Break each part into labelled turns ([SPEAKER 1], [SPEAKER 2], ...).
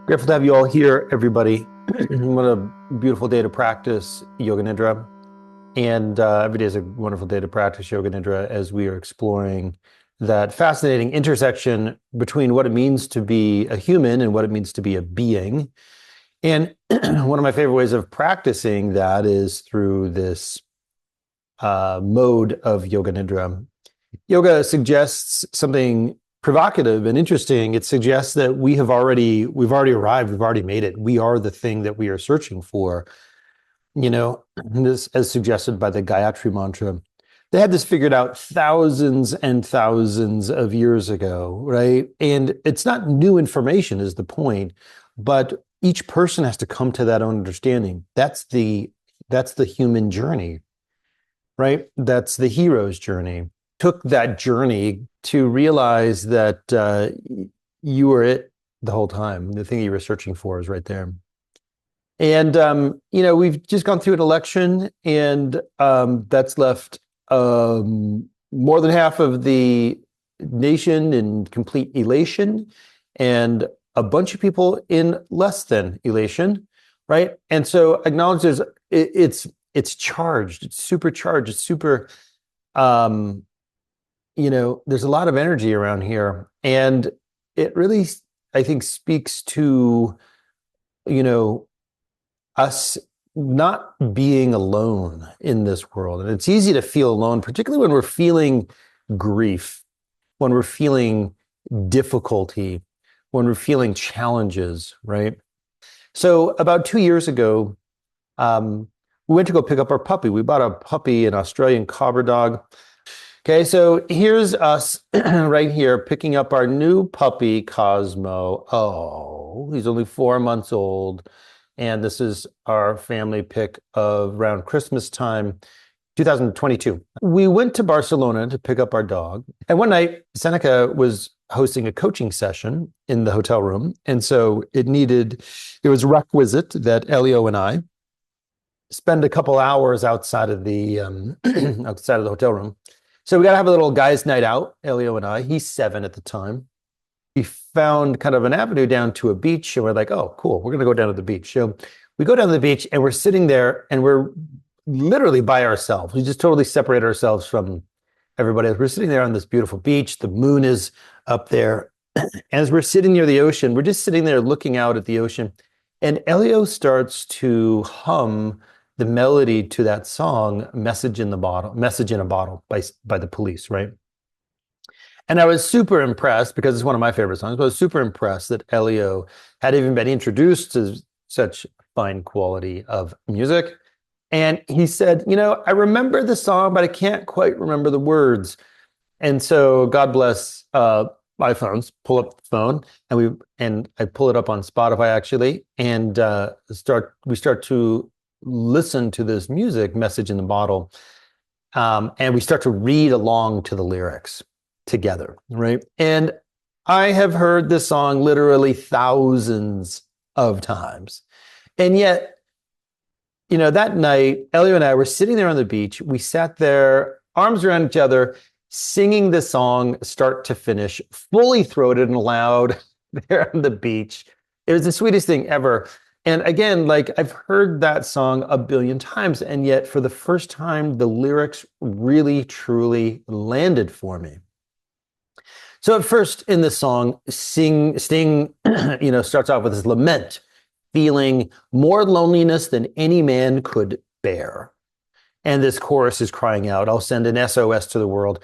[SPEAKER 1] Grateful to have you all here, everybody. What a beautiful day to practice Yoga Nidra. And every day is a wonderful day to practice Yoga Nidra as we are exploring that fascinating intersection between what it means to be a human and what it means to be a being. And one of my favorite ways of practicing that is through this mode of Yoga Nidra. Yoga suggests something provocative and interesting. It suggests that we've already arrived, we've already made it. We are the thing that we are searching for. This as suggested by the Gayatri mantra. They had this figured out thousands and thousands of years ago, right? And it's not new information is the point, but each person has to come to that own understanding. That's the human journey, right? That's the hero's journey. Took that journey to realize that you were it the whole time. The thing you were searching for is right there. And, we've just gone through an election, and that's left more than half of the nation in complete elation and a bunch of people in less than elation, right? And so acknowledge it's charged, it's supercharged, it's super... there's a lot of energy around here, and it really, I think, speaks to, us not being alone in this world. And it's easy to feel alone, particularly when we're feeling grief, when we're feeling difficulty, when we're feeling challenges, right? So about 2 years ago, we went to go pick up our puppy. We bought a puppy, an Australian Cobber dog. Okay, so here's us right here picking up our new puppy, Cosmo. Oh, he's only 4 months old. And this is our family pick of around Christmas time, 2022. We went to Barcelona to pick up our dog. And one night, Seneca was hosting a coaching session in the hotel room. And so it was requisite that Elio and I spend a couple hours outside of the outside of the hotel room. So we got to have a little guys' night out, Elio and I. He's 7 at the time. We found kind of an avenue down to a beach, and we're like, oh, cool, we're going to go down to the beach. So we go down to the beach, and we're sitting there, and we're literally by ourselves. We just totally separate ourselves from everybody else. We're sitting there on this beautiful beach. The moon is up there. As we're sitting near the ocean, we're just sitting there looking out at the ocean, and Elio starts to hum the melody to that song, Message in a Bottle by the Police, right? And I was super impressed, because it's one of my favorite songs, but I was super impressed that Elio had even been introduced to such fine quality of music. And he said, I remember the song, but I can't quite remember the words. And so God bless iPhones, pull up the phone, and I pull it up on Spotify actually, and we start to listen to this music, Message in the Bottle, and we start to read along to the lyrics together, right? And I have heard this song literally thousands of times. And yet, that night, Elio and I were sitting there on the beach. We sat there, arms around each other, singing the song start to finish, fully throated and loud there on the beach. It was the sweetest thing ever. And again, I've heard that song a billion times, and yet for the first time, the lyrics really, truly landed for me. So at first in the song, Sting, starts off with this lament, feeling more loneliness than any man could bear. And this chorus is crying out, I'll send an SOS to the world.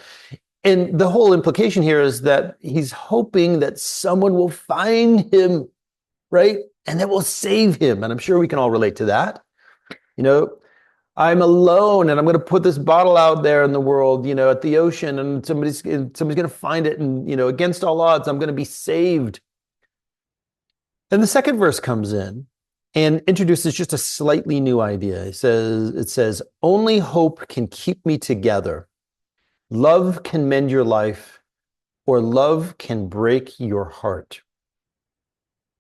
[SPEAKER 1] And the whole implication here is that he's hoping that someone will find him, right? And that will save him. And I'm sure we can all relate to that. I'm alone, and I'm going to put this bottle out there in the world, at the ocean, and somebody's going to find it, and against all odds, I'm going to be saved. Then the second verse comes in and introduces just a slightly new idea. It says, only hope can keep me together. Love can mend your life, or love can break your heart.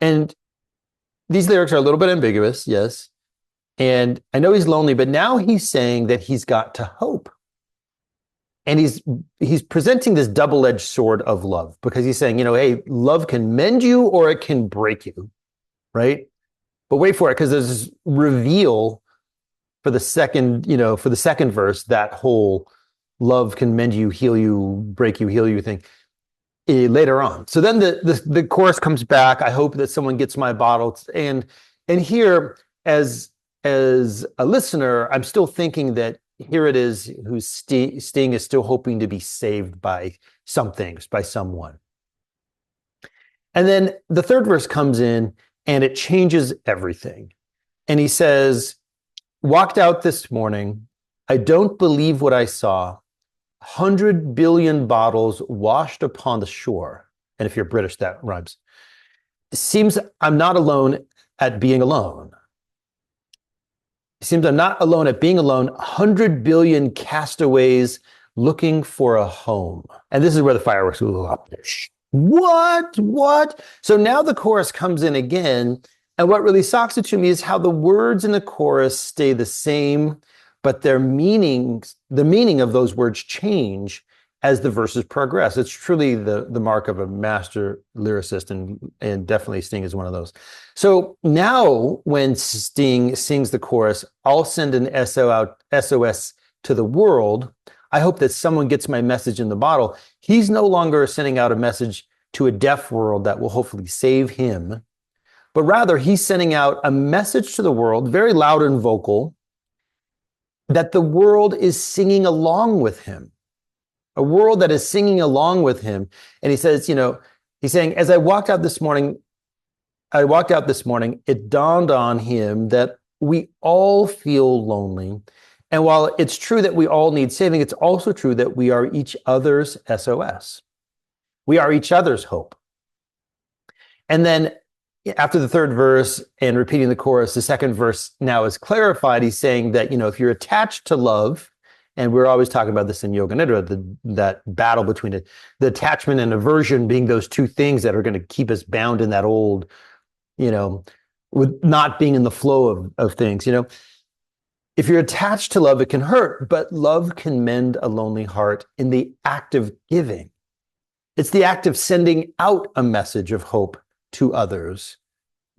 [SPEAKER 1] And these lyrics are a little bit ambiguous, yes. And I know he's lonely, but now he's saying that he's got to hope. And he's presenting this double-edged sword of love, because he's saying, hey, love can mend you or it can break you. right? But wait for it, because there's this reveal for the second, for the second verse, that whole love can mend you, heal you, break you, heal you thing later on. So then the chorus comes back. I hope that someone gets my bottle. And here, as a listener, I'm still thinking that here it is, whose Sting is still hoping to be saved by some things, by someone. And then the third verse comes in and it changes everything. And he says, walked out this morning, I don't believe what I saw. 100 billion bottles washed upon the shore. And if you're British, that rhymes. It seems I'm not alone at being alone. It seems I'm not alone at being alone. 100 billion castaways looking for a home. And this is where the fireworks will go up. What? So now the chorus comes in again. And what really shocks it to me is how the words in the chorus stay the same, but the meaning of those words change as the verses progress. It's truly the mark of a master lyricist, and definitely Sting is one of those. So now when Sting sings the chorus, I'll send an SOS to the world. I hope that someone gets my message in the bottle. He's no longer sending out a message to a deaf world that will hopefully save him, but rather he's sending out a message to the world, very loud and vocal, that the world is singing along with him, a world that is singing along with him. And he says, he's saying, as I walked out this morning, it dawned on him that we all feel lonely. And while it's true that we all need saving, it's also true that we are each other's SOS. We are each other's hope. And then after the third verse and repeating the chorus, the second verse now is clarified. He's saying that, if you're attached to love, and we're always talking about this in Yoga Nidra, that battle between the attachment and aversion being those two things that are going to keep us bound in that old, with not being in the flow of things, If you're attached to love, it can hurt, but love can mend a lonely heart in the act of giving. It's the act of sending out a message of hope to others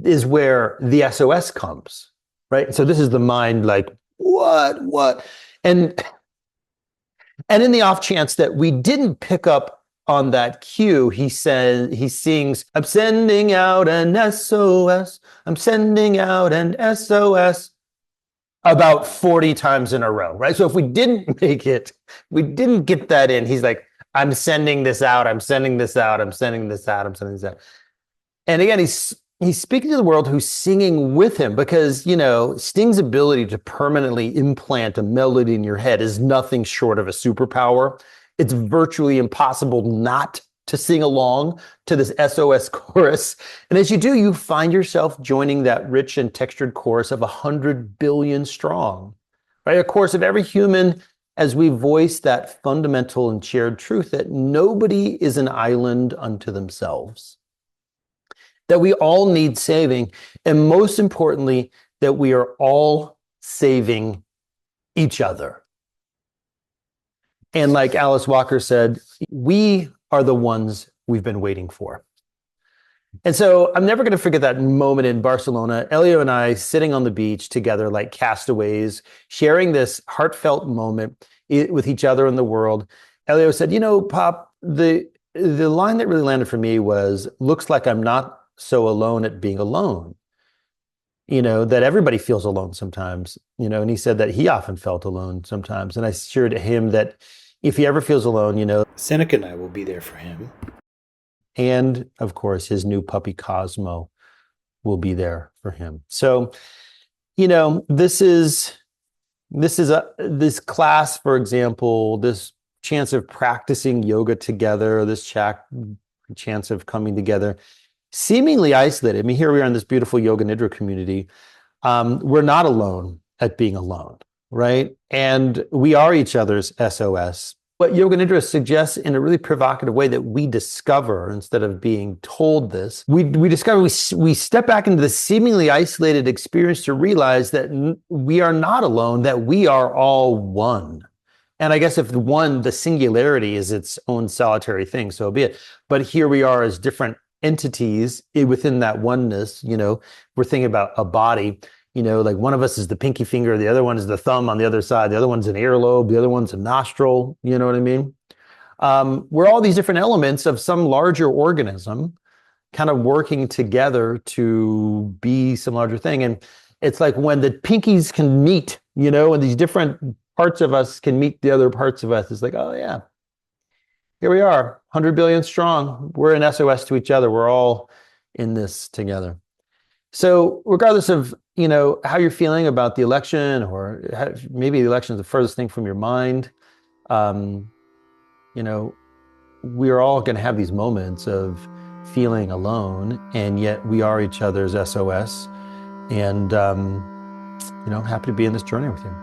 [SPEAKER 1] is where the SOS comes, right? So this is the mind like, what? And in the off chance that we didn't pick up on that cue, he sings, I'm sending out an SOS. I'm sending out an SOS. About 40 times in a row, right? So if we didn't make it, we didn't get that in, he's like, I'm sending this out, I'm sending this out, I'm sending this out, I'm sending this out. And again, he's speaking to the world who's singing with him, because, Sting's ability to permanently implant a melody in your head is nothing short of a superpower. It's virtually impossible not to sing along to this SOS chorus. And as you do, you find yourself joining that rich and textured chorus of 100 billion strong, right? A chorus of every human as we voice that fundamental and shared truth that nobody is an island unto themselves, that we all need saving, and most importantly, that we are all saving each other. And like Alice Walker said, we are the ones we've been waiting for. And so I'm never going to forget that moment in Barcelona, Elio and I sitting on the beach together like castaways, sharing this heartfelt moment with each other in the world. Elio said, Pop, the line that really landed for me was, looks like I'm not so alone at being alone. That everybody feels alone sometimes, and he said that he often felt alone sometimes. And I shared to him that if he ever feels alone, Seneca and I will be there for him. And of course, his new puppy Cosmo will be there for him. So, this class, for example, this chance of practicing yoga together, this chance of coming together, seemingly isolated. I mean, here we are in this beautiful Yoga Nidra community. We're not alone at being alone, right? And we are each other's SOS. What Yoga Nidra suggests in a really provocative way that we discover, instead of being told this, we discover, we step back into the seemingly isolated experience to realize that we are not alone, that we are all one. And I guess if the singularity is its own solitary thing, so be it. But here we are as different entities within that oneness. We're thinking about a body, like one of us is the pinky finger, the other one is the thumb on the other side, the other one's an earlobe, the other one's a nostril, you know what I mean? We're all these different elements of some larger organism kind of working together to be some larger thing. And it's like when the pinkies can meet, and these different parts of us can meet the other parts of us, it's like, oh yeah, here we are, 100 billion strong. We're an SOS to each other. We're all in this together. So regardless of, how you're feeling about the election, or maybe the election is the furthest thing from your mind, we're all going to have these moments of feeling alone, and yet we are each other's SOS. And, happy to be in this journey with you.